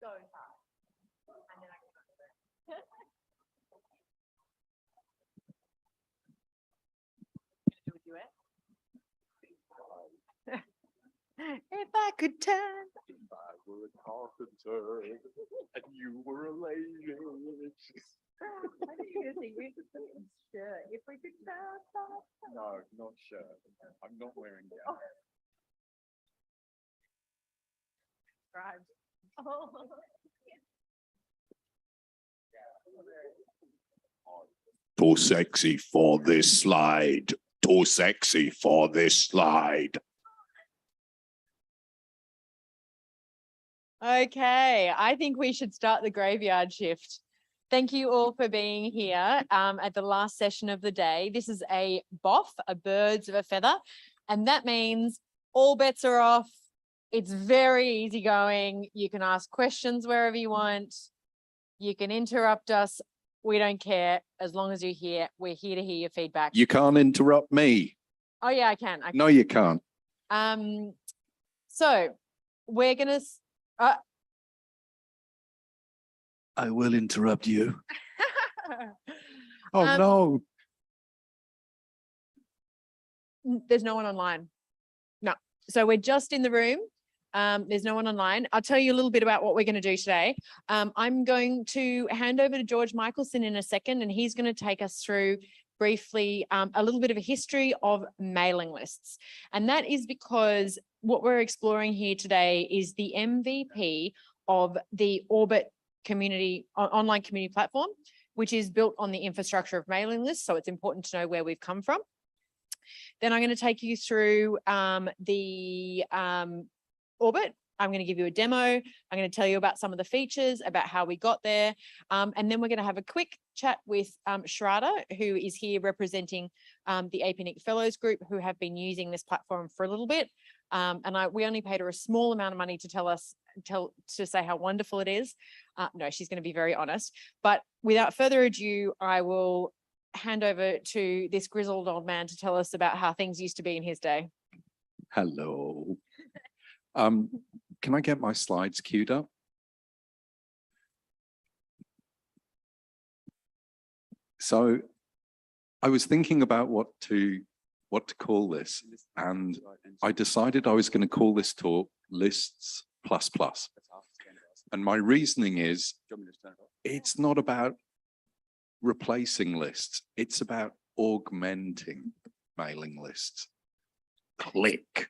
so fast. And then I can do it. Do a duet? If I could turn. If I were a carpenter and you were a lady. I think you're gonna sing shirt. If we could turn. No, not shirt. I'm not wearing that. Right. Oh. Too sexy for this slide. Too sexy for this slide. Okay, I think we should start the graveyard shift. Thank you all for being here at the last session of the day. This is a BoF, a birds of a feather, and that means all bets are off. It's very easygoing. You can ask questions wherever you want. You can interrupt us. We don't care as long as you're here. We're here to hear your feedback. You can't interrupt me. Oh yeah, I can. No, you can't. So we're gonna. I will interrupt you. Oh no. There's no one online. No. So we're just in the room. There's no one online. I'll tell you a little bit about what we're going to do today. I'm going to hand over to George Michelson in a second, and he's going to take us through briefly a little bit of a history of mailing lists. And that is because what we're exploring here today is the MVP of the Orbit community online community platform, which is built on the infrastructure of mailing lists. So it's important to know where we've come from. Then I'm going to take you through the Orbit. I'm going to give you a demo. I'm going to tell you about some of the features, about how we got there. And then we're going to have a quick chat with Sharada, who is here representing the APNIC Fellows Group, who have been using this platform for a little bit. We only paid her a small amount of money to say how wonderful it is. No, she's going to be very honest. But without further ado, I will hand over to this grizzled old man to tell us about how things used to be in his day. Hello. Can I get my slides queued up? So I was thinking about what to call this, and I decided I was going to call this talk Lists Plus Plus. And my reasoning is, it's not about replacing lists, it's about augmenting mailing lists. Click.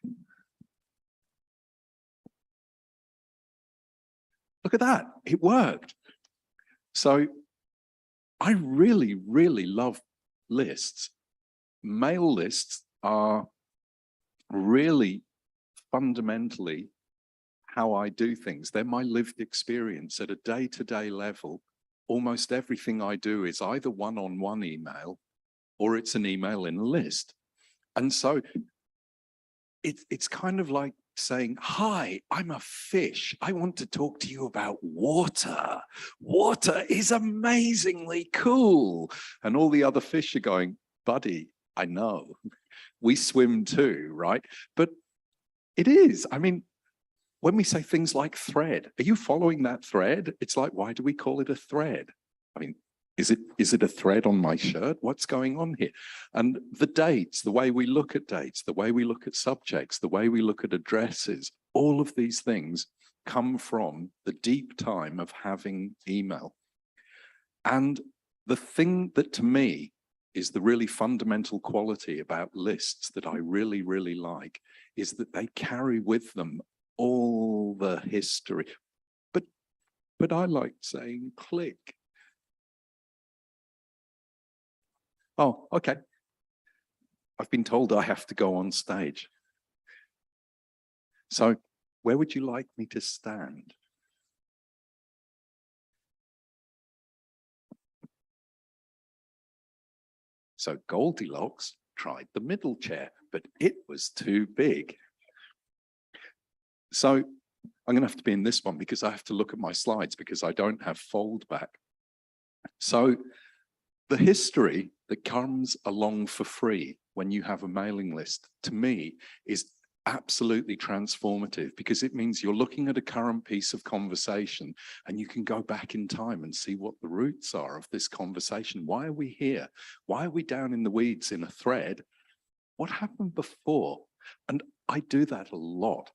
Look at that, it worked. So I really, really love lists. Mail lists are really fundamentally how I do things. They're my lived experience at a day-to-day level. Almost everything I do is either one-on-one email or it's an email in a list. And so it's kind of like saying, hi, I'm a fish. I want to talk to you about water. Water is amazingly cool. And all the other fish are going, buddy, I know. We swim too, right? But it is. I mean, when we say things like thread, are you following that thread? It's like, why do we call it a thread? I mean, is it a thread on my shirt? What's going on here? And the dates, the way we look at dates, the way we look at subjects, the way we look at addresses, all of these things come from the deep time of having email. And the thing that to me is the really fundamental quality about lists that I really, really like is that they carry with them all the history. But I like saying click. Oh, okay. I've been told I have to go on stage. So where would you like me to stand? So Goldilocks tried the middle chair, but it was too big. So I'm going to have to be in this one because I have to look at my slides because I don't have fold back. So the history that comes along for free when you have a mailing list, to me, is absolutely transformative, because it means you're looking at a current piece of conversation and you can go back in time and see what the roots are of this conversation. Why are we here? Why are we down in the weeds in a thread? What happened before? And I do that a lot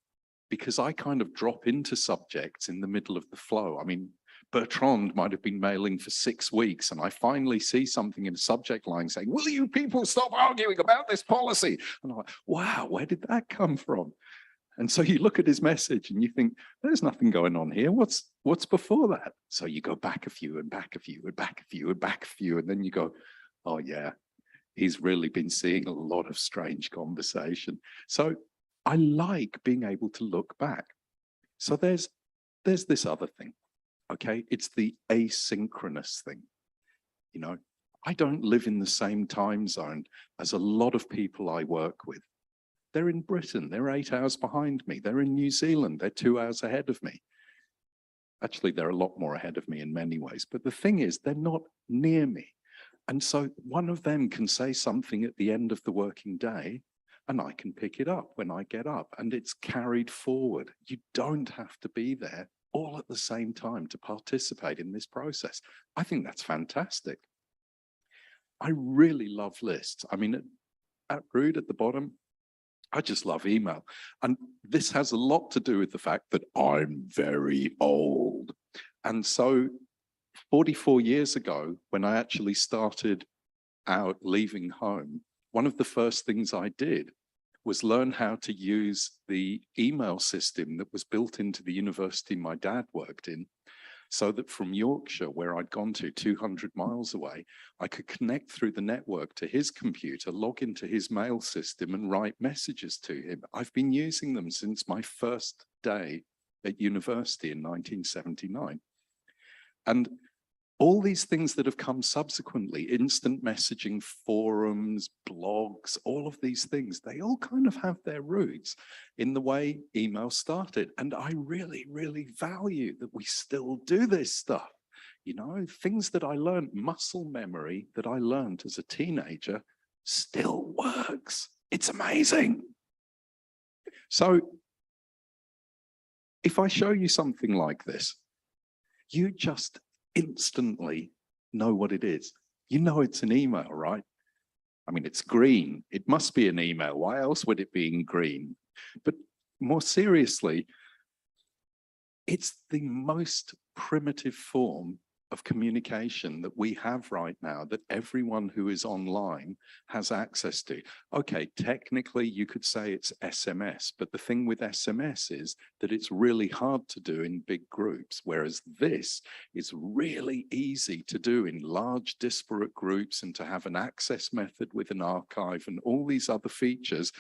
because I kind of drop into subjects in the middle of the flow. I mean, Bertrand might have been mailing for 6 weeks and I finally see something in a subject line saying, will you people stop arguing about this policy? And I'm like, wow, where did that come from? And so you look at his message and you think, there's nothing going on here. What's before that? So you go back a few and back a few and back a few and back a few. And then you go, oh yeah, he's really been seeing a lot of strange conversation. So I like being able to look back. So there's this other thing. Okay, it's the asynchronous thing. You know, I don't live in the same time zone as a lot of people I work with. They're in Britain, they're 8 hours behind me. They're in New Zealand, they're 2 hours ahead of me. Actually, they're a lot more ahead of me in many ways. But the thing is, they're not near me. And so one of them can say something at the end of the working day, and I can pick it up when I get up, and it's carried forward. You don't have to be there all at the same time to participate in this process. I think that's fantastic. I really love lists. I mean, at Rude at the bottom, I just love email. And this has a lot to do with the fact that I'm very old. And so 44 years ago, when I actually started out leaving home, one of the first things I did was learn how to use the email system that was built into the university my dad worked in, so that from Yorkshire, where I'd gone to 200 miles away, I could connect through the network to his computer, log into his mail system and write messages to him. I've been using them since my first day at university in 1979. And all these things that have come subsequently, instant messaging, forums, blogs, all of these things, they all kind of have their roots in the way email started. And I really, really value that we still do this stuff. You know, things that I learned, muscle memory that I learned as a teenager still works. It's amazing. So if I show you something like this, you just instantly know what it is. You know it's an email, right? I mean, it's green. It must be an email. Why else would it be in green? But more seriously, it's the most primitive form of communication that we have right now, that everyone who is online has access to. Okay, technically you could say it's SMS, but the thing with SMS is that it's really hard to do in big groups, whereas this is really easy to do in large disparate groups, and to have an access method with an archive and all these other features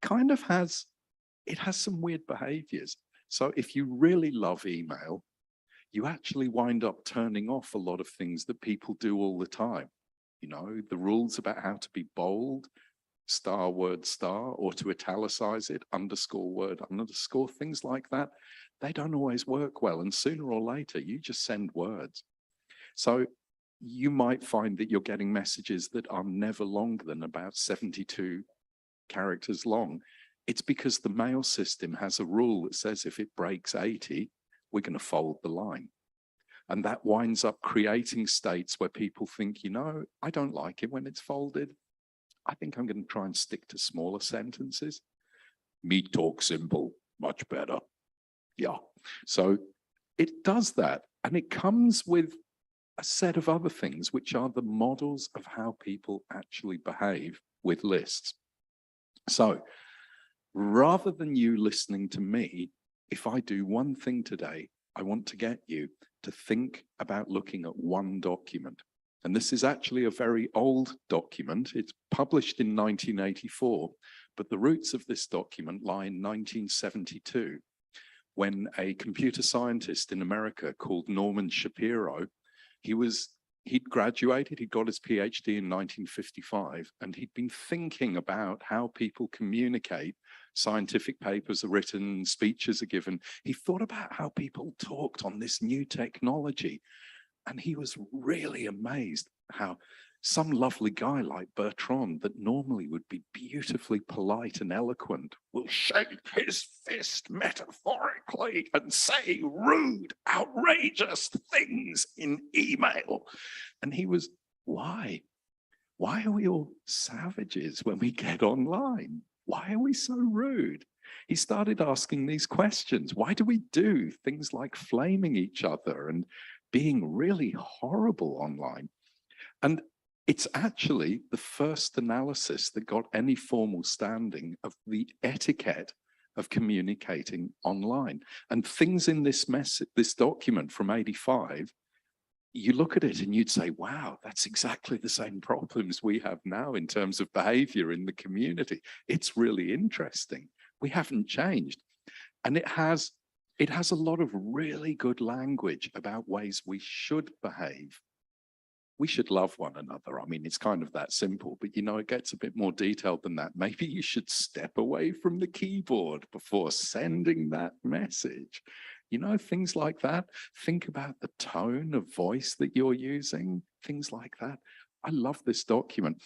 kind of has some weird behaviors. So if you really love email, you actually wind up turning off a lot of things that people do all the time. You know, the rules about how to be bold, star word star, or to italicize it, underscore word underscore, things like that, they don't always work well. And sooner or later, you just send words. So you might find that you're getting messages that are never longer than about 72 characters long. It's because the mail system has a rule that says if it breaks 80, we're going to fold the line. And that winds up creating states where people think, you know, I don't like it when it's folded. I think I'm going to try and stick to smaller sentences. Me talk simple, much better. Yeah. So it does that. And it comes with a set of other things, which are the models of how people actually behave with lists. So rather than you listening to me, if I do one thing today, I want to get you to think about looking at one document. And this is actually a very old document. It's published in 1984, but the roots of this document lie in 1972, when a computer scientist in America called Norman Shapiro, he'd graduated, he'd got his PhD in 1955, and he'd been thinking about how people communicate. Scientific papers are written, speeches are given. He thought about how people talked on this new technology. And he was really amazed how some lovely guy like Bertrand that normally would be beautifully polite and eloquent will shake his fist metaphorically and say rude, outrageous things in email. And he was, why? Why are we all savages when we get online? Why are we so rude? He started asking these questions. Why do we do things like flaming each other and being really horrible online? And it's actually the first analysis that got any formal standing of the etiquette of communicating online. And things in this document from 85, you look at it and you'd say, wow, that's exactly the same problems we have now in terms of behavior in the community. It's really interesting. We haven't changed. And it has a lot of really good language about ways we should behave. We should love one another. I mean, it's kind of that simple, but you know, it gets a bit more detailed than that. Maybe you should step away from the keyboard before sending that message. You know, things like that. Think about the tone of voice that you're using, things like that. I love this document.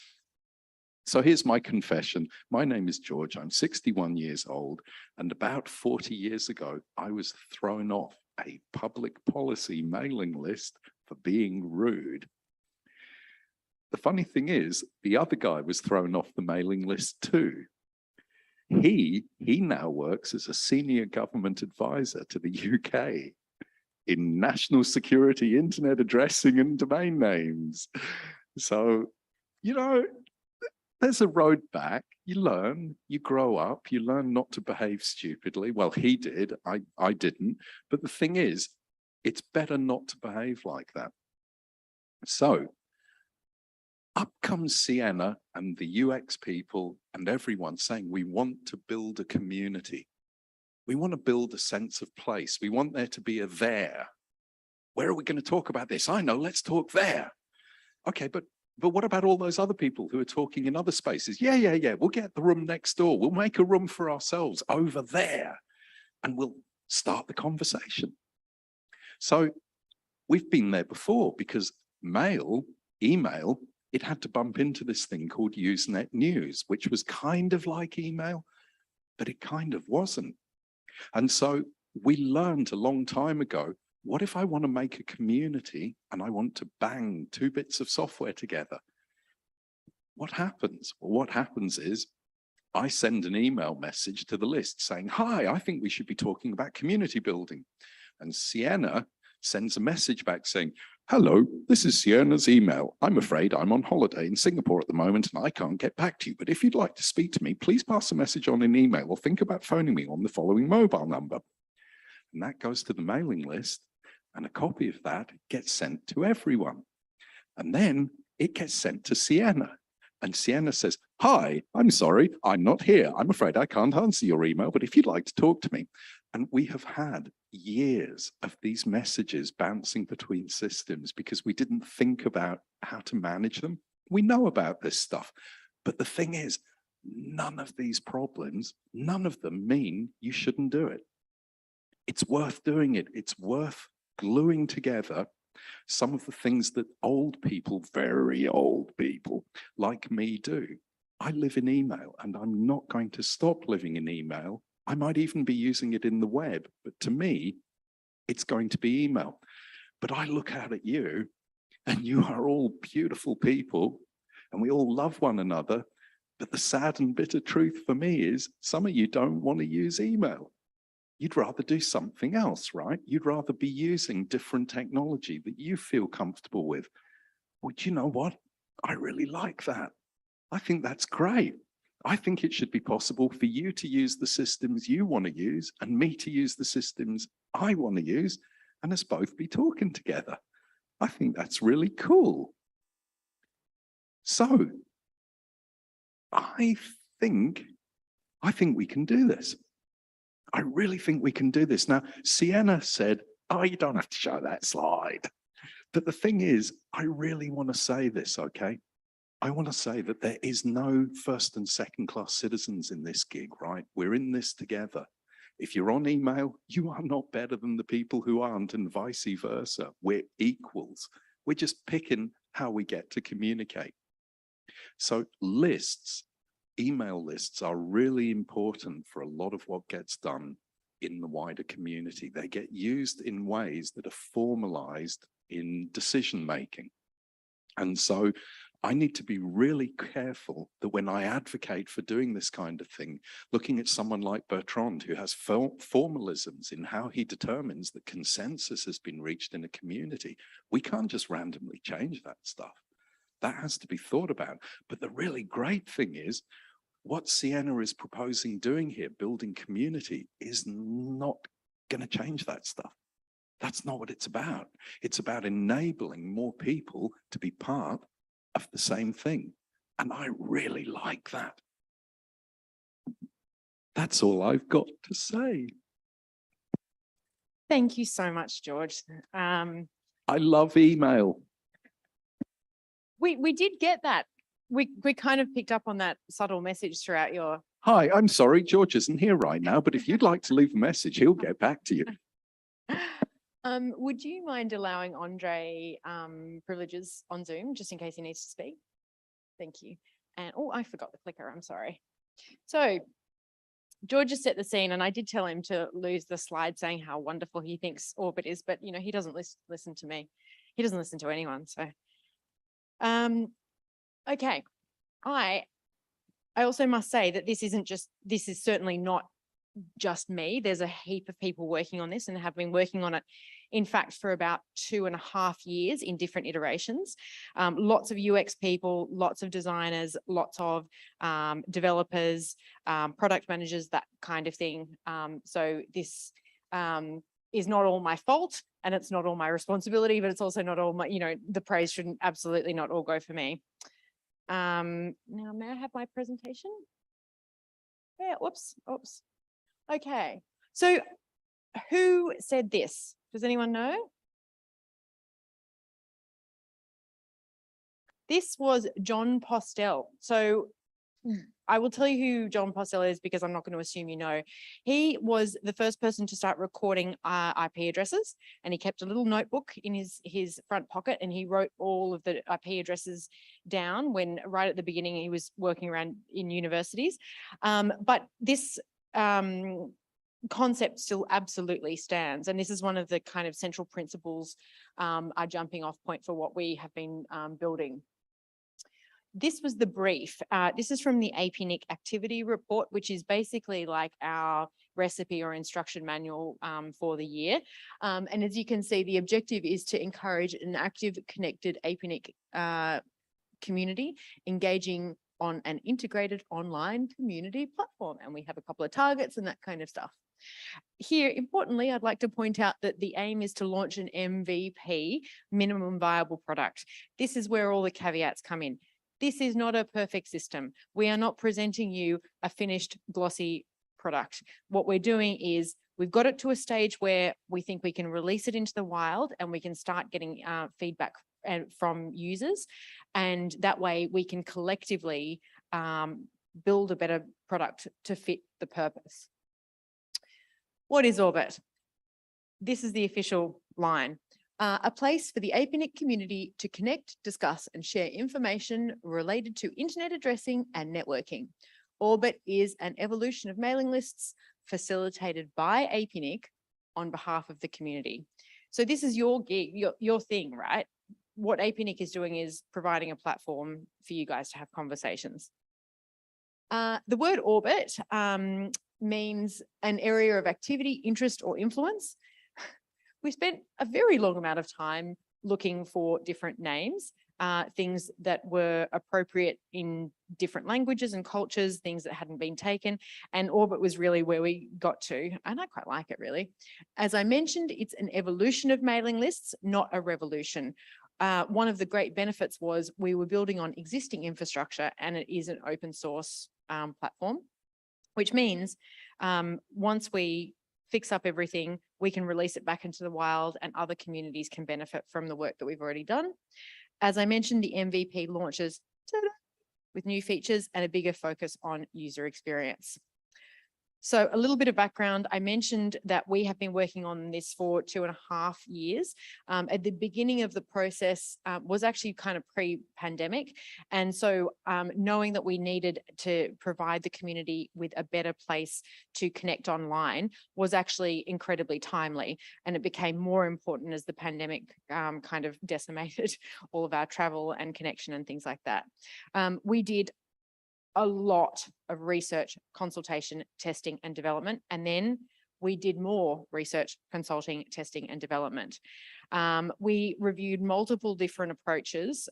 So here's my confession. My name is George. I'm 61 years old. And about 40 years ago, I was thrown off a public policy mailing list for being rude. The funny thing is, the other guy was thrown off the mailing list too. He now works as a senior government advisor to the UK in national security, internet addressing and domain names. So, you know, there's a road back. You learn, you grow up, you learn not to behave stupidly. Well, he did, I didn't. But the thing is, it's better not to behave like that. So, up comes Sienna and the UX people and everyone saying, we want to build a community. We want to build a sense of place. We want there to be a there. Where are we going to talk about this? I know, let's talk there. Okay, but what about all those other people who are talking in other spaces? Yeah, we'll get the room next door. We'll make a room for ourselves over there and we'll start the conversation. So we've been there before because email, it had to bump into this thing called Usenet News, which was kind of like email, but it kind of wasn't. And so we learned a long time ago, what if I want to make a community and I want to bang 2 bits of software together? What happens? Well, what happens is I send an email message to the list saying, hi, I think we should be talking about community building. And Sienna sends a message back saying, hello, this is Sienna's email. I'm afraid I'm on holiday in Singapore at the moment and I can't get back to you. But if you'd like to speak to me, please pass a message on an email or think about phoning me on the following mobile number. And that goes to the mailing list and a copy of that gets sent to everyone. And then it gets sent to Sienna. And Sienna says, hi, I'm sorry, I'm not here. I'm afraid I can't answer your email, but if you'd like to talk to me. And we have had years of these messages bouncing between systems because we didn't think about how to manage them. We know about this stuff, but the thing is, none of these problems, none of them mean you shouldn't do it. It's worth doing it. It's worth gluing together some of the things that old people, very old people like me do. I live in email and I'm not going to stop living in email. I might even be using it in the web, but to me, it's going to be email. But I look out at you and you are all beautiful people and we all love one another. But the sad and bitter truth for me is some of you don't want to use email. You'd rather do something else, right? You'd rather be using different technology that you feel comfortable with. Well, do you know what? I really like that. I think that's great. I think it should be possible for you to use the systems you want to use and me to use the systems I want to use and us both be talking together. I think that's really cool. So I think we can do this. I really think we can do this. Now, Sienna said, oh, you don't have to show that slide. But the thing is, I really want to say this, okay? I want to say that there is no first and second class citizens in this gig, right? We're in this together. If you're on email, you are not better than the people who aren't and vice versa. We're equals. We're just picking how we get to communicate. So lists, email lists are really important for a lot of what gets done in the wider community. They get used in ways that are formalized in decision making. And so I need to be really careful that when I advocate for doing this kind of thing, looking at someone like Bertrand, who has formalisms in how he determines that consensus has been reached in a community, we can't just randomly change that stuff. That has to be thought about. But the really great thing is, what Sienna is proposing doing here, building community, is not going to change that stuff. That's not what it's about. It's about enabling more people to be part of the same thing. And I really like that. That's all I've got to say. Thank you so much, George. I love email. We did get that. We kind of picked up on that subtle message throughout your... Hi, I'm sorry, George isn't here right now, but if you'd like to leave a message, he'll get back to you. Would you mind allowing Andre privileges on Zoom, just in case he needs to speak? Thank you. And, oh, I forgot the clicker, I'm sorry. So George has set the scene, and I did tell him to lose the slide saying how wonderful he thinks Orbit is, but, you know, he doesn't listen to me. He doesn't listen to anyone, so. Okay, I also must say that this is certainly not just me. There's a heap of people working on this and have been working on it, in fact, for about 2.5 years in different iterations. Lots of UX people, lots of designers, lots of developers, product managers, that kind of thing. So this is not all my fault, and it's not all my responsibility, but it's also not all my, you know, the praise shouldn't absolutely not all go for me. Now, may I have my presentation? Yeah, whoops. Okay, so who said this? Does anyone know? This was John Postel. So I will tell you who John Postel is, because I'm not going to assume you know. He was the first person to start recording IP addresses, and he kept a little notebook in his front pocket, and he wrote all of the IP addresses down when right at the beginning he was working around in universities. But this concept still absolutely stands, and this is one of the kind of central principles, our jumping off point for what we have been building. This was the brief. This is from the APNIC activity report, which is basically like our recipe or instruction manual for the year. And as you can see, the objective is to encourage an active, connected APNIC community engaging on an integrated online community platform. And we have a couple of targets and that kind of stuff. Here, importantly, I'd like to point out that the aim is to launch an MVP, minimum viable product. This is where all the caveats come in. This is not a perfect system. We are not presenting you a finished glossy product. What we're doing is we've got it to a stage where we think we can release it into the wild, and we can start getting feedback from users. And that way we can collectively build a better product to fit the purpose. What is Orbit? This is the official line. A place for the APNIC community to connect, discuss, and share information related to internet addressing and networking. Orbit is an evolution of mailing lists facilitated by APNIC on behalf of the community. So this is your gig, your thing, right? What APNIC is doing is providing a platform for you guys to have conversations. The word orbit means an area of activity, interest, or influence. We spent a very long amount of time looking for different names, things that were appropriate in different languages and cultures, things that hadn't been taken, and Orbit was really where we got to, and I quite like it really. As I mentioned, it's an evolution of mailing lists, not a revolution. One of the great benefits was we were building on existing infrastructure, and it is an open source platform, which means once we fix up everything, we can release it back into the wild, and other communities can benefit from the work that we've already done. As I mentioned, the MVP launches with new features and a bigger focus on user experience. So a little bit of background, I mentioned that we have been working on this for 2.5 years. At the beginning of the process was actually kind of pre-pandemic. And so knowing that we needed to provide the community with a better place to connect online was actually incredibly timely. And it became more important as the pandemic kind of decimated all of our travel and connection and things like that. We did a lot of research, consultation, testing, and development. And then we did more research, consulting, testing, and development. We reviewed multiple different approaches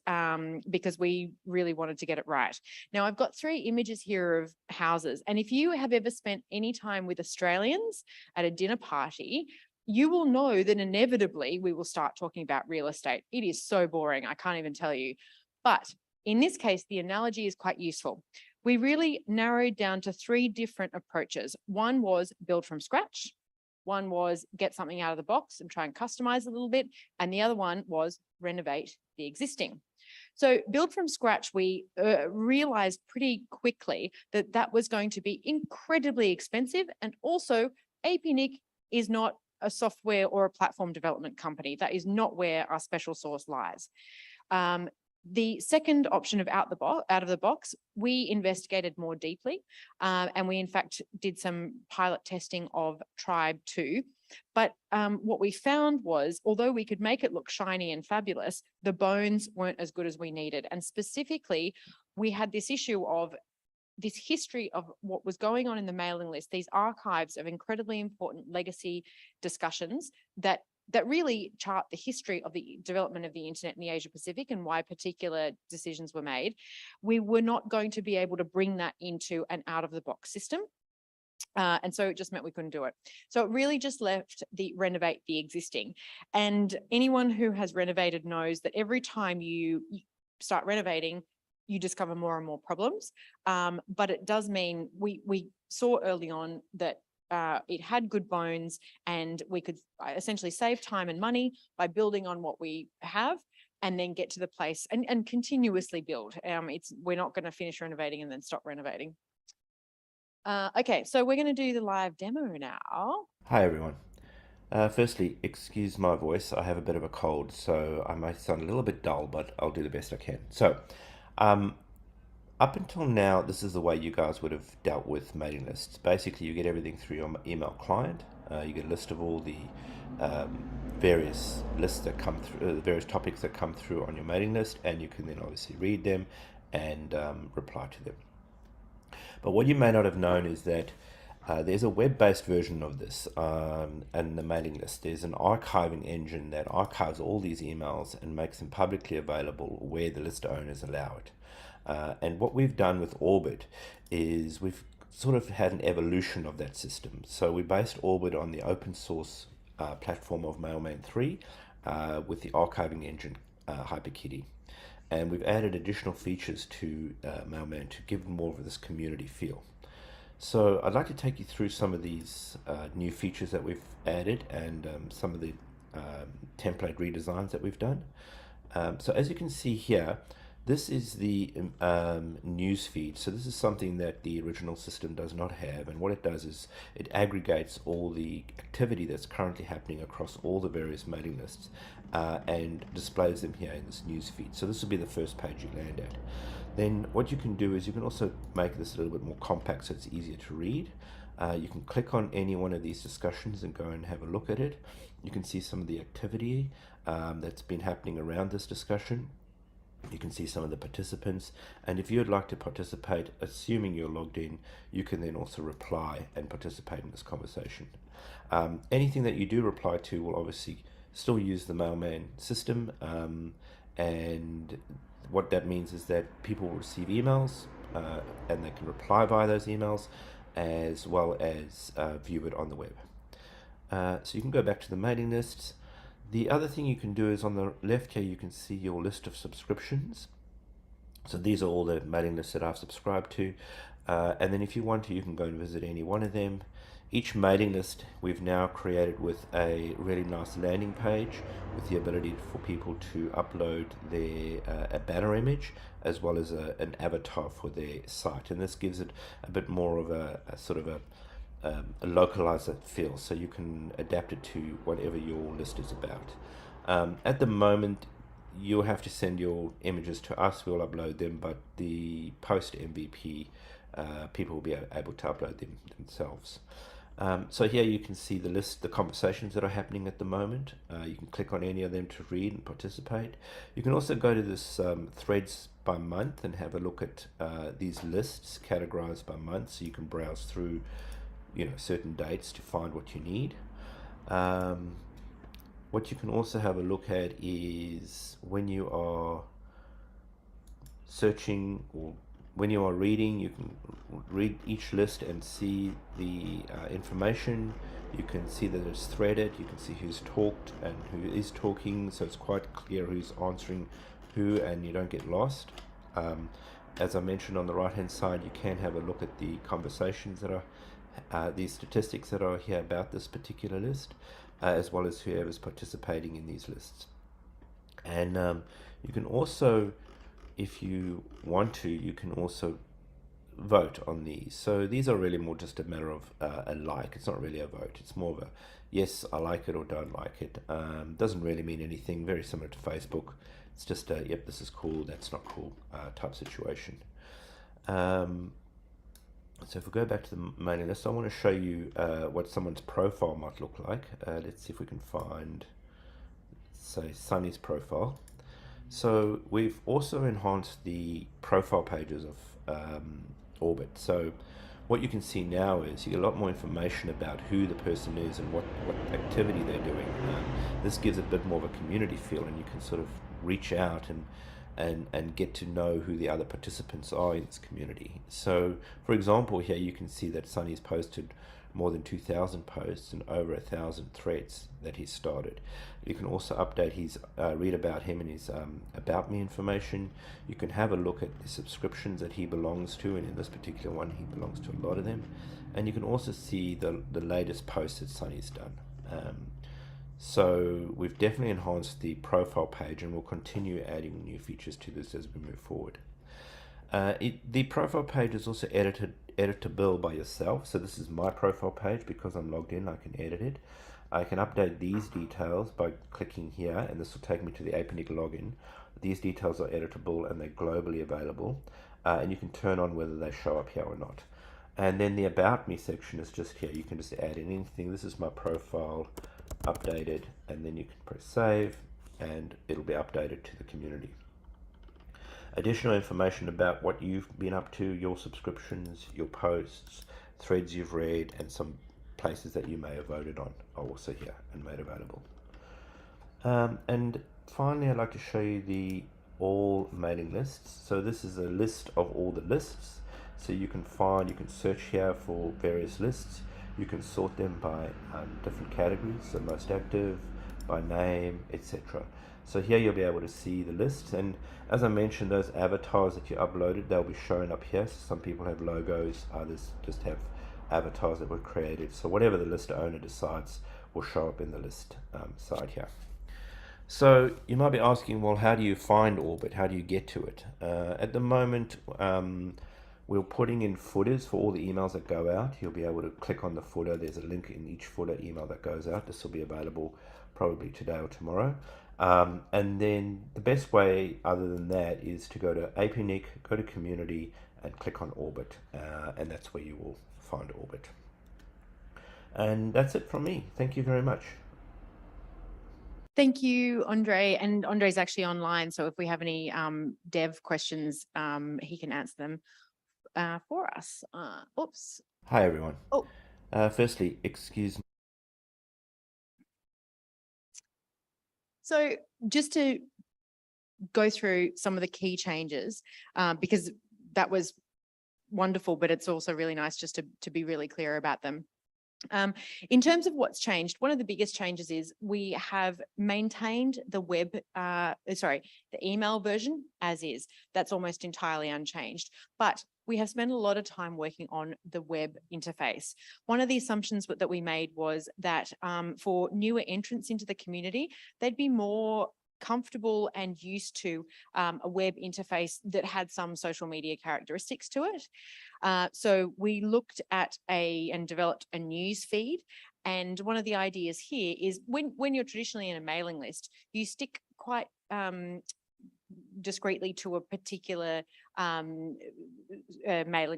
because we really wanted to get it right. Now, I've got 3 images here of houses. And if you have ever spent any time with Australians at a dinner party, you will know that inevitably we will start talking about real estate. It is so boring, I can't even tell you. But in this case, the analogy is quite useful. We really narrowed down to 3 different approaches. One was build from scratch. One was get something out of the box and try and customize a little bit. And the other one was renovate the existing. So build from scratch, we realized pretty quickly that that was going to be incredibly expensive. And also APNIC is not a software or a platform development company. That is not where our special sauce lies. The second option of out of the box, we investigated more deeply, and we in fact did some pilot testing of Tribe 2. But what we found was, although we could make it look shiny and fabulous, the bones weren't as good as we needed. And specifically, we had this issue of this history of what was going on in the mailing list, these archives of incredibly important legacy discussions that really chart the history of the development of the internet in the Asia Pacific and why particular decisions were made. We were not going to be able to bring that into an out-of-the-box system. And so it just meant we couldn't do it. So it really just left the renovate the existing. And anyone who has renovated knows that every time you start renovating, you discover more and more problems. But it does mean we saw early on that it had good bones and we could essentially save time and money by building on what we have and then get to the place and continuously build. We're not going to finish renovating and then stop renovating. Okay, so we're going to do the live demo now. Hi everyone. Firstly, excuse my voice. I have a bit of a cold, so I might sound a little bit dull, but I'll do the best I can. So, up until now, this is the way you guys would have dealt with mailing lists. Basically, you get everything through your email client. You get a list of all the various lists that come through, the various topics that come through on your mailing list, and you can then obviously read them and reply to them. But what you may not have known is that there's a web-based version of this and the mailing list. There's an archiving engine that archives all these emails and makes them publicly available where the list owners allow it. And what we've done with Orbit is we've sort of had an evolution of that system. So we based Orbit on the open source platform of Mailman 3 with the archiving engine HyperKitty. And we've added additional features to Mailman to give more of this community feel. So I'd like to take you through some of these new features that we've added and some of the template redesigns that we've done. So as you can see here, this is the news feed. So this is something that the original system does not have. And what it does is it aggregates all the activity that's currently happening across all the various mailing lists and displays them here in this news feed. So this will be the first page you land at. Then what you can do is you can also make this a little bit more compact so it's easier to read. You can click on any one of these discussions and go and have a look at it. You can see some of the activity that's been happening around this discussion. You can see some of the participants, and if you'd like to participate, assuming you're logged in, you can then also reply and participate in this conversation. Anything that you do reply to will obviously still use the Mailman system, and what that means is that people will receive emails and they can reply via those emails as well as view it on the web. So you can go back to the mailing lists. The other thing you can do is on the left here, you can see your list of subscriptions. So these are all the mailing lists that I've subscribed to. And then if you want to, you can go and visit any one of them. Each mailing list we've now created with a really nice landing page with the ability for people to upload their a banner image as well as an avatar for their site. And this gives it a bit more of a sort of a localizer feel, so you can adapt it to whatever your list is about. At the moment, you'll have to send your images to us, we'll upload them, but the post MVP, people will be able to upload them themselves. So here you can see the list, the conversations that are happening at the moment. You can click on any of them to read and participate. You can also go to this threads by month and have a look at these lists categorized by month, so you can browse through, you know, certain dates to find what you need. What you can also have a look at is when you are searching or when you are reading, you can read each list and see the information. You can see that it's threaded, you can see who's talked and who is talking, so it's quite clear who's answering who and you don't get lost. As I mentioned, on the right hand side, you can have a look at the conversations that are these statistics that are here about this particular list, as well as whoever's participating in these lists. And you can also, if you want to, you can also vote on these. So these are really more just a matter of a like. It's not really a vote. It's more of a yes, I like it or don't like it. Doesn't really mean anything. Very similar to Facebook. It's just a yep, this is cool, that's not cool type situation. So if we go back to the mailing list, I want to show you what someone's profile might look like. Let's see if we can find, say, Sunny's profile. So we've also enhanced the profile pages of Orbit. So what you can see now is you get a lot more information about who the person is and what activity they're doing. This gives a bit more of a community feel, and you can sort of reach out and get to know who the other participants are in this community. So for example, here you can see that Sunny's posted more than 2,000 posts and over 1,000 threads that he's started. You can also update his read about him and his about me information. You can have a look at the subscriptions that he belongs to, and in this particular one he belongs to a lot of them. And you can also see the latest posts that Sunny's done. So we've definitely enhanced the profile page, and we'll continue adding new features to this as we move forward. The profile page is also editable by yourself. So this is my profile page. Because I'm logged in, I can edit it. I can update these details by clicking here, and this will take me to the APNIC login. These details are editable and they're globally available, and you can turn on whether they show up here or not. And then the about me section is just here. You can just add in anything. This is my profile, updated, and then you can press save and it'll be updated to the community. Additional information about what you've been up to, your subscriptions, your posts, threads you've read, and some places that you may have voted on are also here and made available. And finally, I'd like to show you the all mailing lists. So this is a list of all the lists. So you can search here for various lists. You can sort them by different categories, so most active, by name, etc. So here you'll be able to see the lists, and as I mentioned, those avatars that you uploaded, they'll be shown up here. So some people have logos, others just have avatars that were created. So whatever the list owner decides will show up in the list side here. So you might be asking, well, how do you find Orbit? How do you get to it? At the moment, we're putting in footers for all the emails that go out. You'll be able to click on the footer. There's a link in each footer email that goes out. This will be available probably today or tomorrow. And then the best way other than that is to go to APNIC, go to community, and click on Orbit. And that's where you will find Orbit. And that's it from me. Thank you very much. Thank you, Andre. And Andre's actually online, so if we have any dev questions, he can answer them for us. Oops. Hi, everyone. Oh. Firstly, excuse me. So just to go through some of the key changes, because that was wonderful, but it's also really nice just to be really clear about them. In terms of what's changed, one of the biggest changes is we have maintained the the email version as is. That's almost entirely unchanged, but we have spent a lot of time working on the web interface. One of the assumptions that we made was that for newer entrants into the community, they'd be more comfortable and used to a web interface that had some social media characteristics to it. So we looked at and developed a news feed. And one of the ideas here is when you're traditionally in a mailing list, you stick quite discreetly to a particular mailing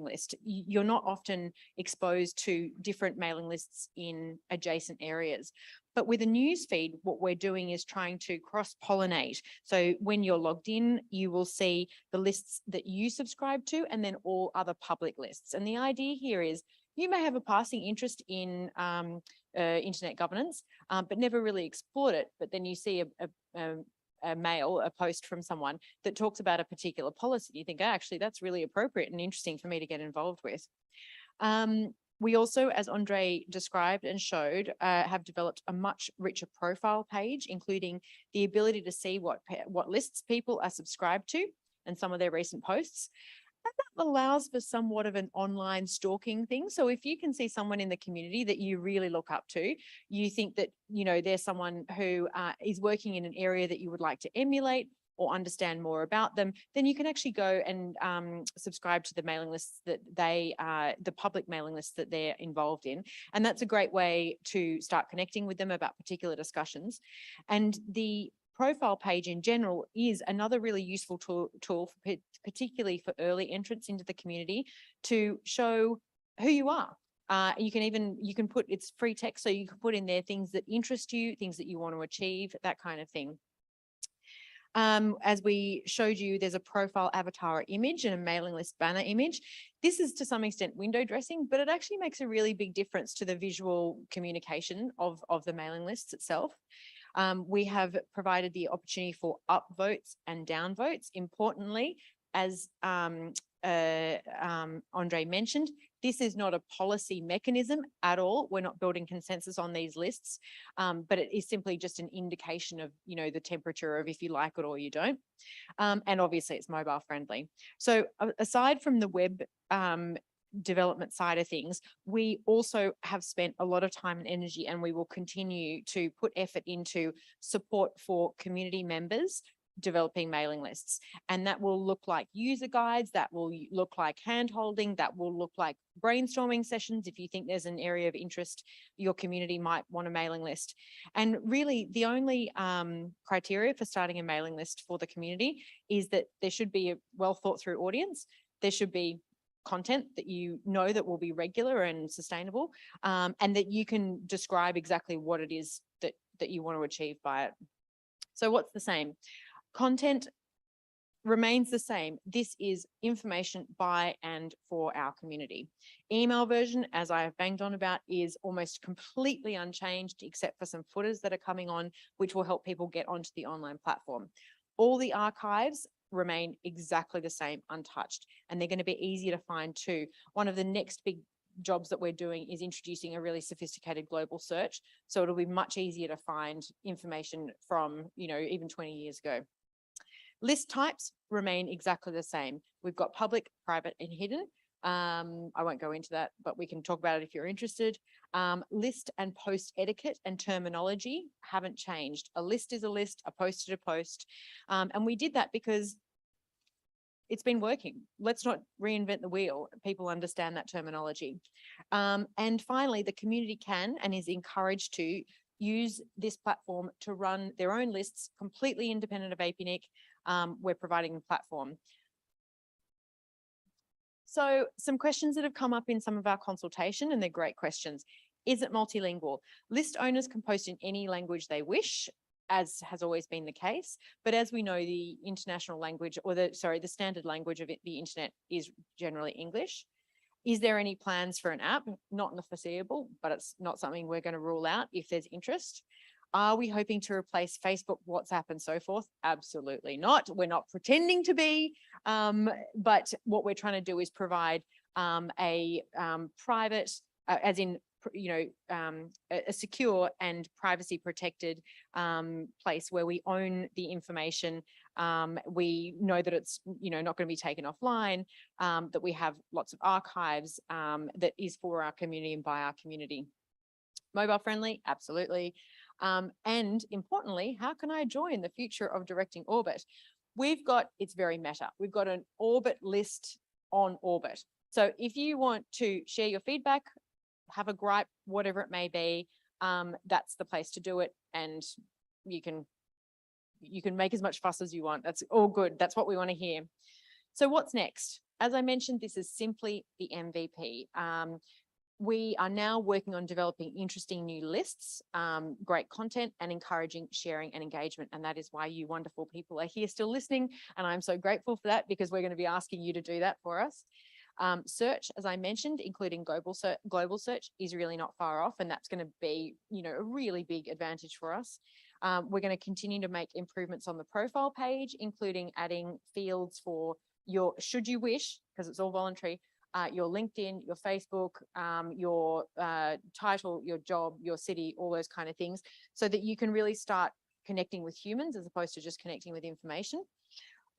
list. You're not often exposed to different mailing lists in adjacent areas. But with a news feed, what we're doing is trying to cross-pollinate. So when you're logged in, you will see the lists that you subscribe to and then all other public lists. And the idea here is you may have a passing interest in internet governance, but never really explored it. But then you see a post from someone that talks about a particular policy. You think, oh, actually, that's really appropriate and interesting for me to get involved with. We also, as Andre described and showed, have developed a much richer profile page, including the ability to see what lists people are subscribed to and some of their recent posts. And that allows for somewhat of an online stalking thing. So if you can see someone in the community that you really look up to, you think that, you know, there's someone who is working in an area that you would like to emulate or understand more about them, then you can actually go and subscribe to the mailing lists that the public mailing lists that they're involved in. And that's a great way to start connecting with them about particular discussions. And the profile page in general is another really useful tool, particularly for early entrants into the community, to show who you are. You can put, it's free text, so you can put in there things that interest you, things that you want to achieve, that kind of thing. As we showed you, there's a profile avatar image and a mailing list banner image. This is to some extent window dressing, but it actually makes a really big difference to the visual communication of the mailing lists itself. We have provided the opportunity for up votes and down votes. Importantly, as Andre mentioned, this is not a policy mechanism at all. We're not building consensus on these lists, but it is simply just an indication of, you know, the temperature of if you like it or you don't. And obviously it's mobile friendly. So aside from the web development side of things, we also have spent a lot of time and energy, and we will continue to put effort into support for community members developing mailing lists. And that will look like user guides, that will look like hand-holding, that will look like brainstorming sessions. If you think there's an area of interest, your community might want a mailing list. And really the only criteria for starting a mailing list for the community is that there should be a well thought through audience. There should be content that you know that will be regular and sustainable, and that you can describe exactly what it is that you want to achieve by it. So what's the same? Content remains the same. This is information by and for our community. Email version, as I have banged on about, is almost completely unchanged except for some footers that are coming on, which will help people get onto the online platform. All the archives remain exactly the same, untouched, and they're going to be easier to find too. One of the next big jobs that we're doing is introducing a really sophisticated global search, so it'll be much easier to find information from, you know, even 20 years ago. List types remain exactly the same. We've got public, private, and hidden. I won't go into that, but we can talk about it if you're interested. List and post etiquette and terminology haven't changed. A list is a list, a post is a post. And we did that because it's been working. Let's not reinvent the wheel. People understand that terminology. And finally, the community can and is encouraged to use this platform to run their own lists completely independent of APNIC. We're providing the platform. So some questions that have come up in some of our consultation, and they're great questions. Is it multilingual? List owners can post in any language they wish, as has always been the case. But as we know, the international language, or the standard language of the internet is generally English. Is there any plans for an app? Not in the foreseeable, but it's not something we're going to rule out if there's interest. Are we hoping to replace Facebook, WhatsApp, and so forth? Absolutely not. We're not pretending to be, but what we're trying to do is provide a private, as in, you know, a secure and privacy protected place where we own the information. We know that it's, you know, not going to be taken offline, that we have lots of archives that is for our community and by our community. Mobile friendly, absolutely. And importantly, how can I join the future of directing Orbit? It's very meta. We've got an Orbit list on Orbit. So if you want to share your feedback, have a gripe, whatever it may be, that's the place to do it. And you can make as much fuss as you want. That's all good. That's what we want to hear. So what's next? As I mentioned, this is simply the MVP. We are now working on developing interesting new lists, great content, and encouraging sharing and engagement. And that is why you wonderful people are here still listening. And I'm so grateful for that, because we're going to be asking you to do that for us. Search, as I mentioned, including global search, is really not far off. And that's going to be, a really big advantage for us. We're going to continue to make improvements on the profile page, including adding fields for your, should you wish, because it's all voluntary, your LinkedIn, your Facebook, your title, your job, your city, all those kind of things, so that you can really start connecting with humans as opposed to just connecting with information.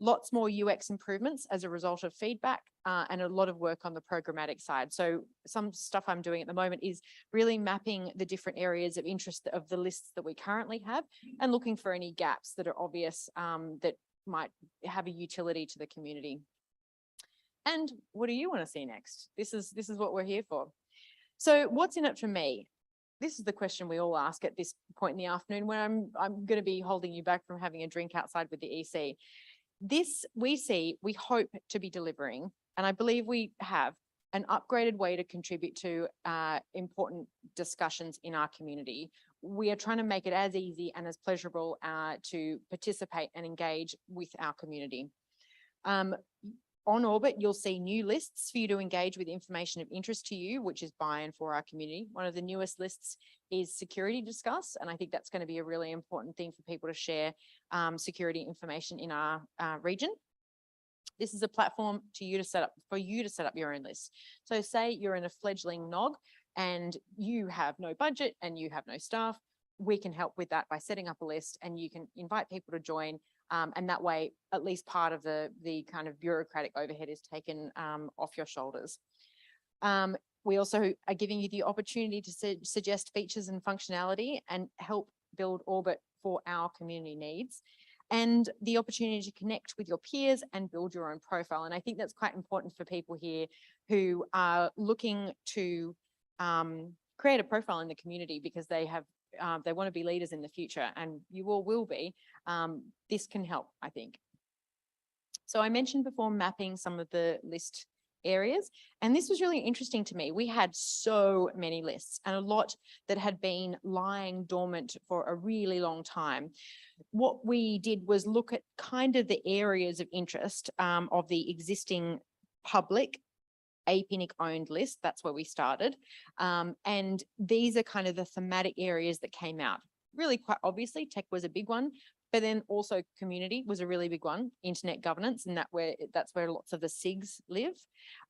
Lots more UX improvements as a result of feedback, and a lot of work on the programmatic side. So some stuff I'm doing at the moment is really mapping the different areas of interest of the lists that we currently have, and looking for any gaps that are obvious, that might have a utility to the community. And what do you want to see next? This is what we're here for. So what's in it for me? This is the question we all ask at this point in the afternoon, when I'm going to be holding you back from having a drink outside with the EC. This we hope to be delivering, and I believe we have, an upgraded way to contribute to important discussions in our community. We are trying to make it as easy and as pleasurable to participate and engage with our community. On Orbit, you'll see new lists for you to engage with information of interest to you, which is by and for our community. One of the newest lists is Security Discuss, and I think that's going to be a really important thing for people to share security information in our region. This is a platform for you to set up your own list. So say you're in a fledgling NOG and you have no budget and you have no staff. We can help with that by setting up a list, and you can invite people to join. And that way, at least part of the kind of bureaucratic overhead is taken off your shoulders. We also are giving you the opportunity to suggest features and functionality and help build Orbit for our community needs, and the opportunity to connect with your peers and build your own profile. And I think that's quite important for people here who are looking to create a profile in the community, because they want to be leaders in the future, and you all will be. This can help, I think. So I mentioned before mapping some of the list areas, and this was really interesting to me. We had so many lists, and a lot that had been lying dormant for a really long time. What we did was look at kind of the areas of interest of the existing public APNIC owned list. That's where we started. And these are kind of the thematic areas that came out. Really quite obviously, tech was a big one, but then also community was a really big one, internet governance, and that's where lots of the SIGs live.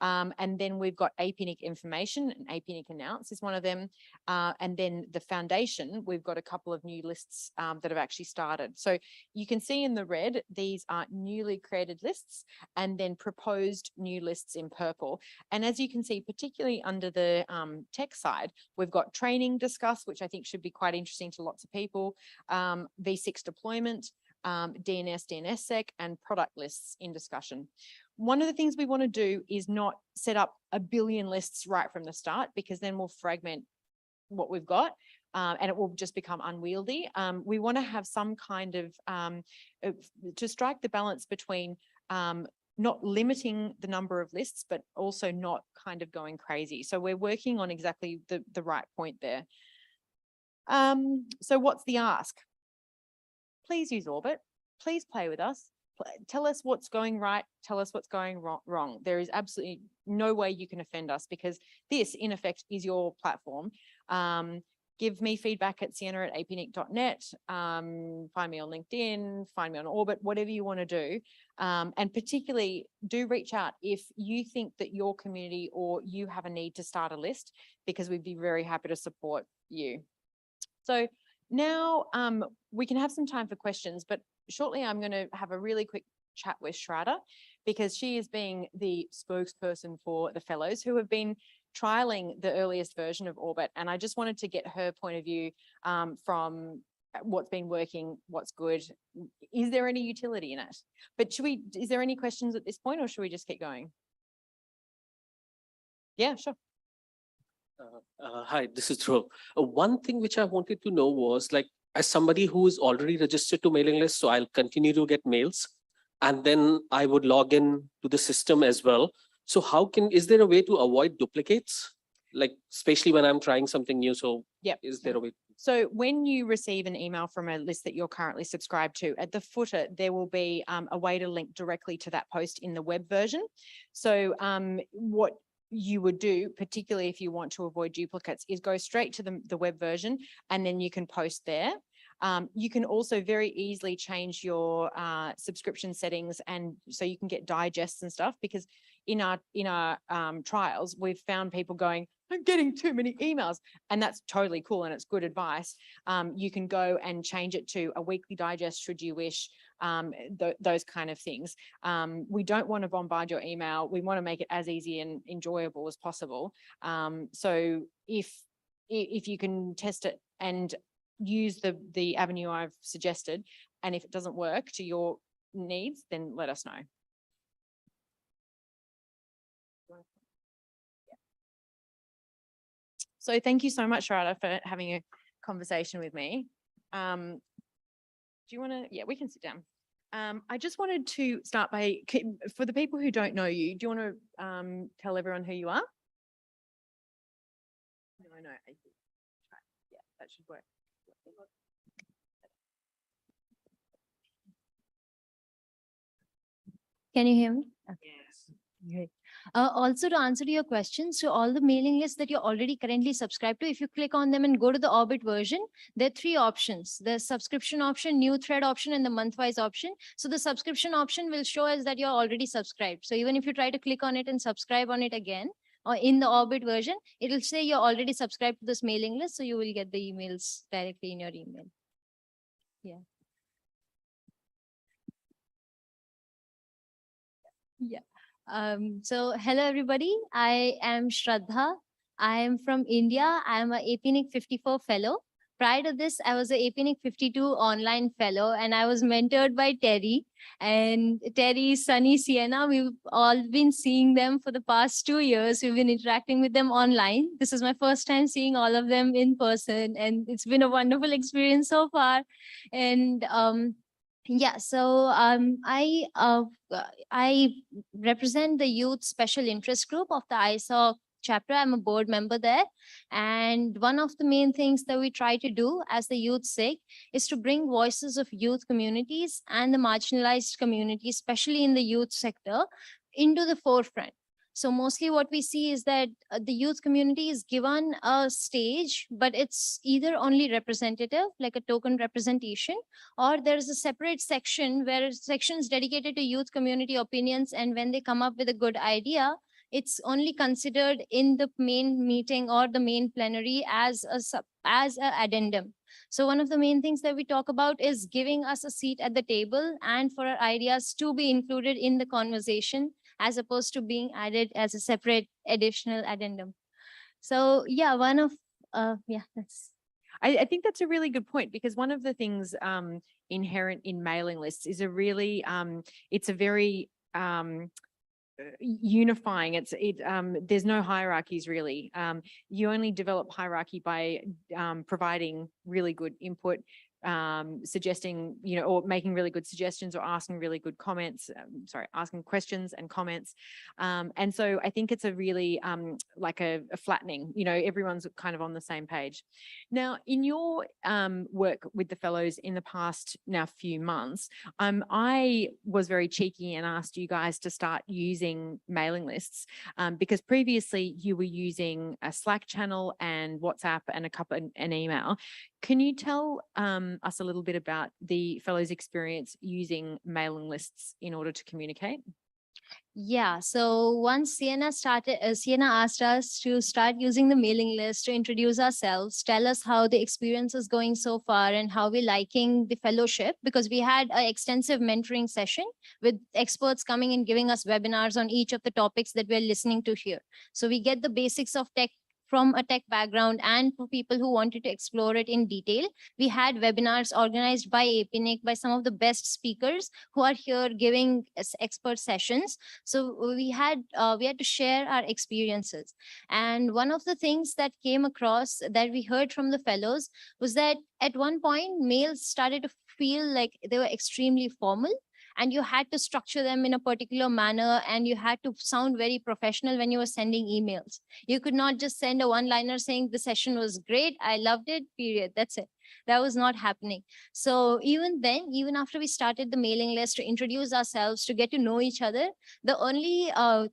And then we've got APNIC information, and APNIC announce is one of them. And then the foundation, we've got a couple of new lists that have actually started. So you can see in the red, these are newly created lists, and then proposed new lists in purple. And as you can see, particularly under the tech side, we've got training discuss, which I think should be quite interesting to lots of people, V6 deployment, DNS, DNSSEC, and product lists in discussion. One of the things we want to do is not set up a billion lists right from the start, because then we'll fragment what we've got and it will just become unwieldy. We want to have some kind of, to strike the balance between not limiting the number of lists, but also not kind of going crazy. So we're working on exactly the right point there. So what's the ask? Please use Orbit. Please play with us. Tell us what's going right. Tell us what's going wrong. There is absolutely no way you can offend us, because this, in effect, is your platform. Give me feedback at sienna@apnic.net. Find me on LinkedIn, find me on Orbit, whatever you want to do. And particularly do reach out if you think that your community or you have a need to start a list, because we'd be very happy to support you. So now we can have some time for questions, but shortly I'm going to have a really quick chat with Shraddha, because she is being the spokesperson for the fellows who have been trialing the earliest version of Orbit, and I just wanted to get her point of view from what's been working, what's good. Is there any utility in it? But is there any questions at this point, or should we just keep going? Yeah, sure. Hi, this is Dhruv. One thing which I wanted to know was, like, as somebody who is already registered to mailing list, so I'll continue to get mails, and then I would log in to the system as well. So is there a way to avoid duplicates? Like, especially when I'm trying something new. So Yep. is there a way? So when you receive an email from a list that you're currently subscribed to, at the footer, there will be a way to link directly to that post in the web version. So what you would do, particularly if you want to avoid duplicates, is go straight to the web version, and then you can post there. You can also very easily change your subscription settings, and so you can get digests and stuff, because in our trials, we've found people going, I'm getting too many emails, and that's totally cool and it's good advice. You can go and change it to a weekly digest should you wish, those kind of things. We don't want to bombard your email. We want to make it as easy and enjoyable as possible. So if you can test it and use the avenue I've suggested, and if it doesn't work to your needs, then let us know. So thank you so much, Radha, for having a conversation with me. Do you want to, yeah, we can sit down. I just wanted to start by, for the people who don't know you, do you want to tell everyone who you are? No, yeah, that should work. Can you hear me? Yes. Okay. Also, to answer to your question, so all the mailing lists that you're already currently subscribed to, if you click on them and go to the Orbit version, there are 3 options: the subscription option, new thread option, and the month-wise option. So the subscription option will show us that you're already subscribed. So even if you try to click on it and subscribe on it again, or in the Orbit version, it'll say you're already subscribed to this mailing list, so you will get the emails directly in your email. Yeah. Yeah. So hello, everybody. I am Shraddha. I am from India. I am a APNIC 54 fellow. Prior to this, I was a APNIC 52 online fellow, and I was mentored by Terry. And Terry, Sunny, Sienna, we've all been seeing them for the past 2 years. We've been interacting with them online. This is my first time seeing all of them in person, and it's been a wonderful experience so far. And yeah, so I represent the youth special interest group of the ISO chapter. I'm a board member there. And one of the main things that we try to do as the youth SIG is to bring voices of youth communities and the marginalized communities, especially in the youth sector, into the forefront. So mostly what we see is that the youth community is given a stage, but it's either only representative, like a token representation, or there's a separate section where sections dedicated to youth community opinions. And when they come up with a good idea, it's only considered in the main meeting or the main plenary as a addendum. So one of the main things that we talk about is giving us a seat at the table and for our ideas to be included in the conversation, as opposed to being added as a separate additional addendum. So yeah, that's. I think that's a really good point, because one of the things inherent in mailing lists is it's a very unifying. There's no hierarchies really. You only develop hierarchy by providing really good input, suggesting, or making really good suggestions, or asking really good comments, asking questions and comments. And so I think it's a really like a flattening, everyone's kind of on the same page. Now, in your work with the fellows in the past few months, I was very cheeky and asked you guys to start using mailing lists, because previously you were using a Slack channel and WhatsApp and an email. Can you tell us a little bit about the fellows' experience using mailing lists in order to communicate? Yeah, so once Sienna asked us to start using the mailing list to introduce ourselves, tell us how the experience is going so far and how we're liking the fellowship, because we had an extensive mentoring session with experts coming and giving us webinars on each of the topics that we're listening to here. So we get the basics of tech from a tech background, and for people who wanted to explore it in detail, we had webinars organized by APNIC, by some of the best speakers who are here giving us expert sessions. So we had to share our experiences. And one of the things that came across that we heard from the fellows was that at one point, mails started to feel like they were extremely formal, and you had to structure them in a particular manner, and you had to sound very professional when you were sending emails. You could not just send a one-liner saying the session was great, I loved it, period. That's it. That was not happening. So even then, even after we started the mailing list to introduce ourselves, to get to know each other, the only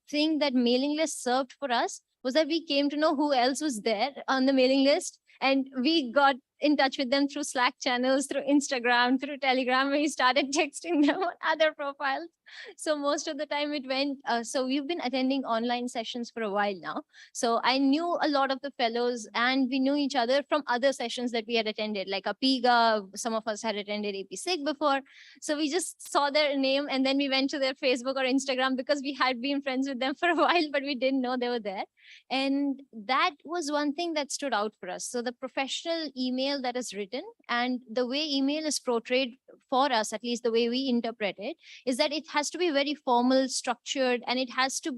thing that mailing list served for us was that we came to know who else was there on the mailing list. And we got in touch with them through Slack channels, through Instagram, through Telegram. We started texting them on other profiles. So most of the time it went, so we've been attending online sessions for a while now. So I knew a lot of the fellows, and we knew each other from other sessions that we had attended, like APIGA. Some of us had attended APSIG before. So we just saw their name and then we went to their Facebook or Instagram, because we had been friends with them for a while, but we didn't know they were there. And that was one thing that stood out for us. So the professional email that is written and the way email is portrayed for us, at least the way we interpret it, is that it has to be very formal, structured, and it has to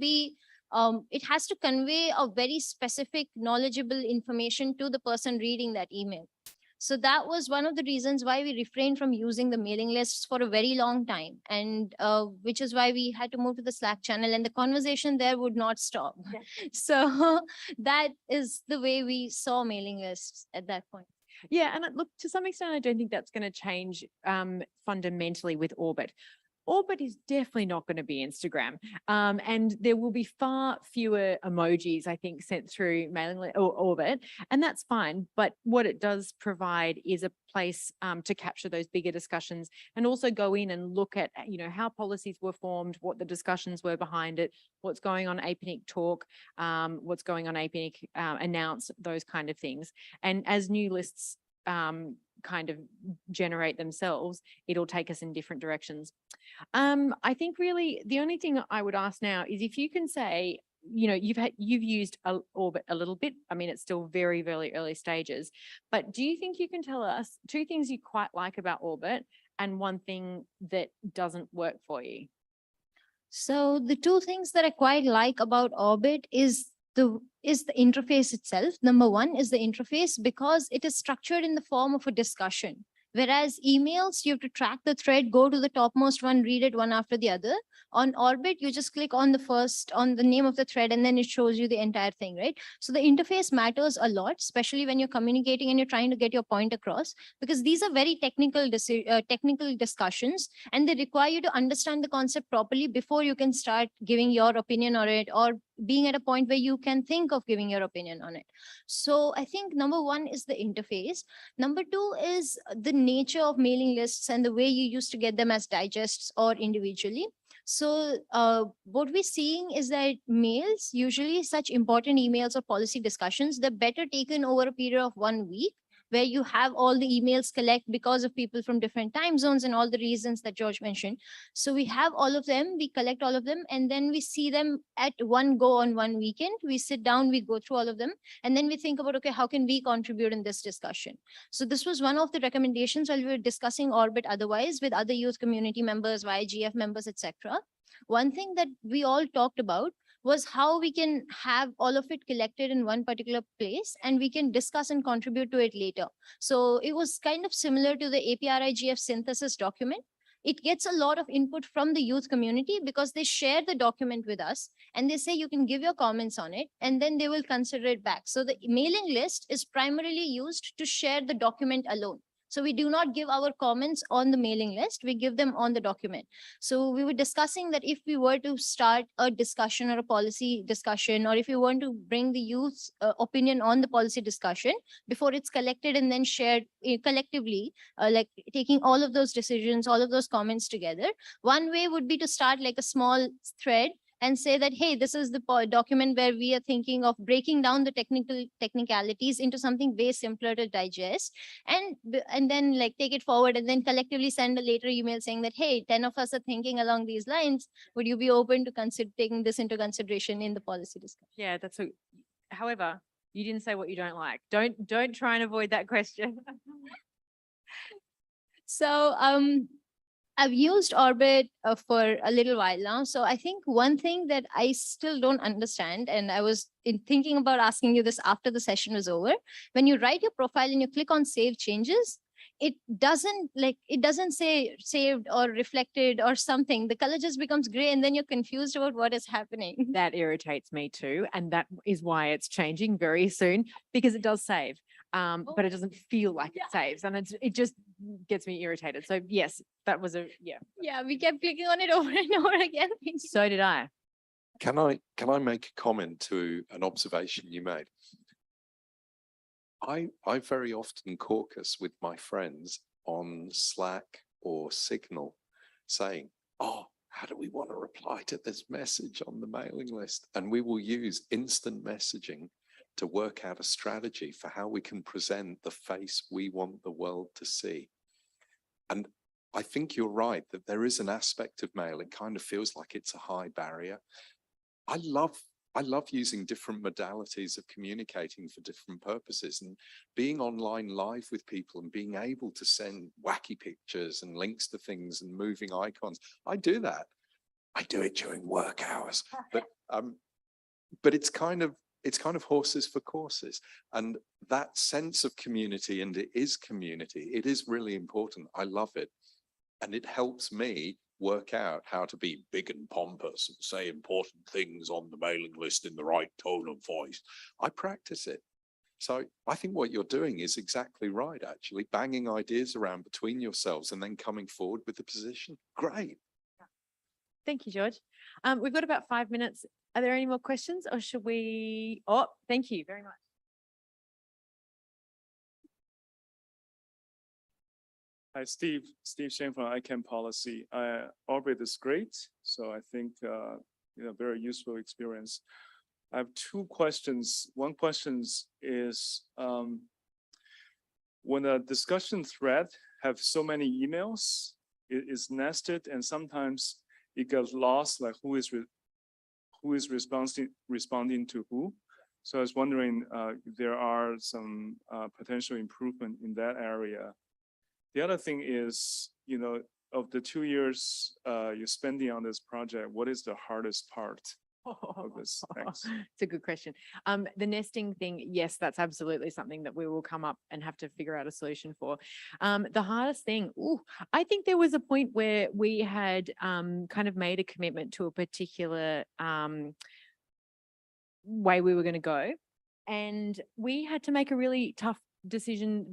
convey a very specific, knowledgeable information to the person reading that email. So that was one of the reasons why we refrained from using the mailing lists for a very long time, and which is why we had to move to the Slack channel, and the conversation there would not stop. Yeah. So that is the way we saw mailing lists at that point. Yeah, and look, to some extent, I don't think that's going to change fundamentally with Orbit. Orbit is definitely not going to be Instagram. And there will be far fewer emojis, I think, sent through mailing list or Orbit, and that's fine. But what it does provide is a place to capture those bigger discussions, and also go in and look at, how policies were formed, what the discussions were behind it, what's going on APNIC Talk, what's going on APNIC Announce, those kind of things. And as new lists kind of generate themselves, it'll take us in different directions. I think really the only thing I would ask now is if you can say, you've used Orbit a little bit. I mean, it's still very, very early stages, but do you think you can tell us two things you quite like about Orbit and one thing that doesn't work for you? So the two things that I quite like about Orbit is the interface itself. Number one is the interface, because it is structured in the form of a discussion. Whereas emails, you have to track the thread, go to the topmost one, read it one after the other. On Orbit, you just click on the name of the thread, and then it shows you the entire thing, right? So the interface matters a lot, especially when you're communicating and you're trying to get your point across, because these are very technical discussions, and they require you to understand the concept properly before you can start giving your opinion on it, or being at a point where you can think of giving your opinion on it. So I think number one is the interface. Number two is the nature of mailing lists and the way you used to get them as digests or individually. So what we're seeing is that mails, usually such important emails or policy discussions, they're better taken over a period of 1 week, where you have all the emails collect because of people from different time zones and all the reasons that George mentioned. So we have all of them, we collect all of them, and then we see them at one go on one weekend. We sit down, we go through all of them, and then we think about, okay, how can we contribute in this discussion? So this was one of the recommendations while we were discussing Orbit otherwise with other youth community members, YGF members, etc. One thing that we all talked about was how we can have all of it collected in one particular place, and we can discuss and contribute to it later. So it was kind of similar to the APRIGF synthesis document. It gets a lot of input from the youth community because they share the document with us and they say you can give your comments on it, and then they will consider it back. So the mailing list is primarily used to share the document alone. So we do not give our comments on the mailing list, we give them on the document. So we were discussing that if we were to start a discussion or a policy discussion, or if you want to bring the youth's opinion on the policy discussion before it's collected and then shared collectively, like taking all of those decisions, all of those comments together. One way would be to start like a small thread and say that, hey, this is the document where we are thinking of breaking down the technicalities into something way simpler to digest, and then like take it forward and then collectively send a later email saying that, hey, 10 of us are thinking along these lines. Would you be open to taking this into consideration in the policy discussion? Yeah, however, you didn't say what you don't like. Don't try and avoid that question. So I've used Orbit for a little while now. So I think one thing that I still don't understand, and I was thinking about asking you this after the session was over, when you write your profile and you click on save changes, it doesn't say saved or reflected or something. The color just becomes gray and then you're confused about what is happening. That irritates me too. And that is why it's changing very soon, because it does save. But it doesn't feel like it saves, and it just gets me irritated. So yes, that was Yeah, we kept clicking on it over and over again. So did I. Can I make a comment to an observation you made? I very often caucus with my friends on Slack or Signal saying, oh, how do we want to reply to this message on the mailing list? And we will use instant messaging to work out a strategy for how we can present the face we want the world to see. And I think you're right that there is an aspect of mail, it kind of feels like it's a high barrier. I love using different modalities of communicating for different purposes, and being online live with people and being able to send wacky pictures and links to things and moving icons. I do that. I do it during work hours, but it's kind of horses for courses. And that sense of community, and it is community, it is really important. I love it. And it helps me work out how to be big and pompous and say important things on the mailing list in the right tone of voice. I practice it. So I think what you're doing is exactly right, actually, banging ideas around between yourselves and then coming forward with the position. Great. Thank you, George. We've got about 5 minutes. Are there any more questions, or should we? Oh, thank you very much. Hi, Steve Shane from ICANN Policy. Orbit is great, so I think very useful experience. I have two questions. One question is when a discussion thread have so many emails, it is nested, and sometimes it gets lost, like who is responding to who. So I was wondering if there are some potential improvement in that area. The other thing is, of the 2 years you're spending on this project, what is the hardest part of this? Thanks. It's a good question. The nesting thing, yes, that's absolutely something that we will come up and have to figure out a solution for. The hardest thing, I think there was a point where we had kind of made a commitment to a particular way we were going to go, and we had to make a really tough decision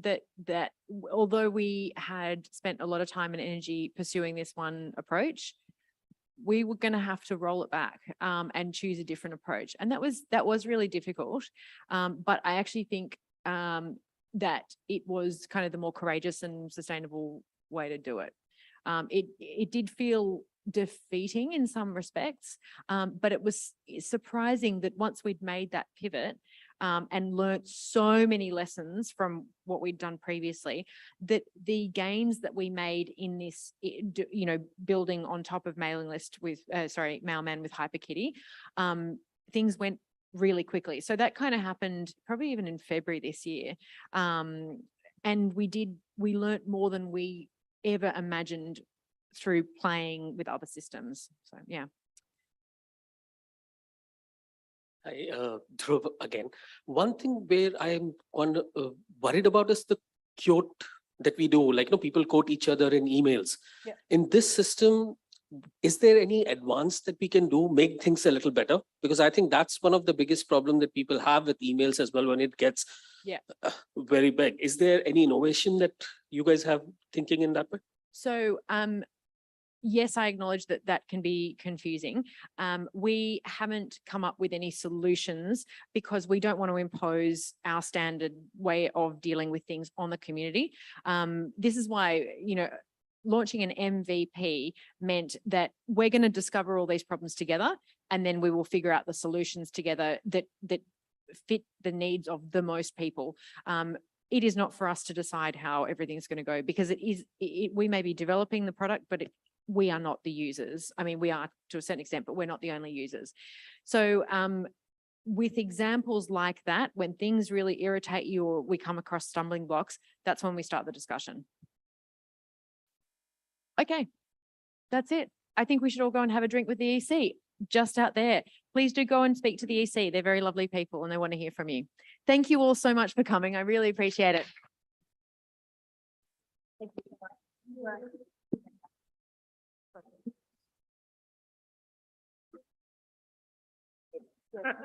that although we had spent a lot of time and energy pursuing this one approach, we were going to have to roll it back and choose a different approach. And that was really difficult. But I actually think that it was kind of the more courageous and sustainable way to do it. It did feel defeating in some respects, but it was surprising that once we'd made that pivot and learnt so many lessons from what we'd done previously, that the gains that we made in this, building on top of mailing list with, Mailman with HyperKitty, things went really quickly. So that kind of happened probably even in February this year. And we learnt more than we ever imagined through playing with other systems. So, yeah. Dhruv again. One thing where I am worried about is the quote that we do. Like, people quote each other in emails. Yeah. In this system, is there any advance that we can do, make things a little better? Because I think that's one of the biggest problem that people have with emails as well when it gets Yeah. very big. Is there any innovation that you guys have thinking in that way? So, yes, I acknowledge that that can be confusing. We haven't come up with any solutions because we don't want to impose our standard way of dealing with things on the community. This is why, launching an MVP meant that we're going to discover all these problems together, and then we will figure out the solutions together that fit the needs of the most people. It is not for us to decide how everything's going to go, because we may be developing the product, but we are not the users. I mean, we are to a certain extent, but we're not the only users. So with examples like that, when things really irritate you or we come across stumbling blocks, that's when we start the discussion. Okay, that's it. I think we should all go and have a drink with the EC just out there. Please do go and speak to the EC. They're very lovely people and they want to hear from you. Thank you all so much for coming. I really appreciate it. Thank you so much.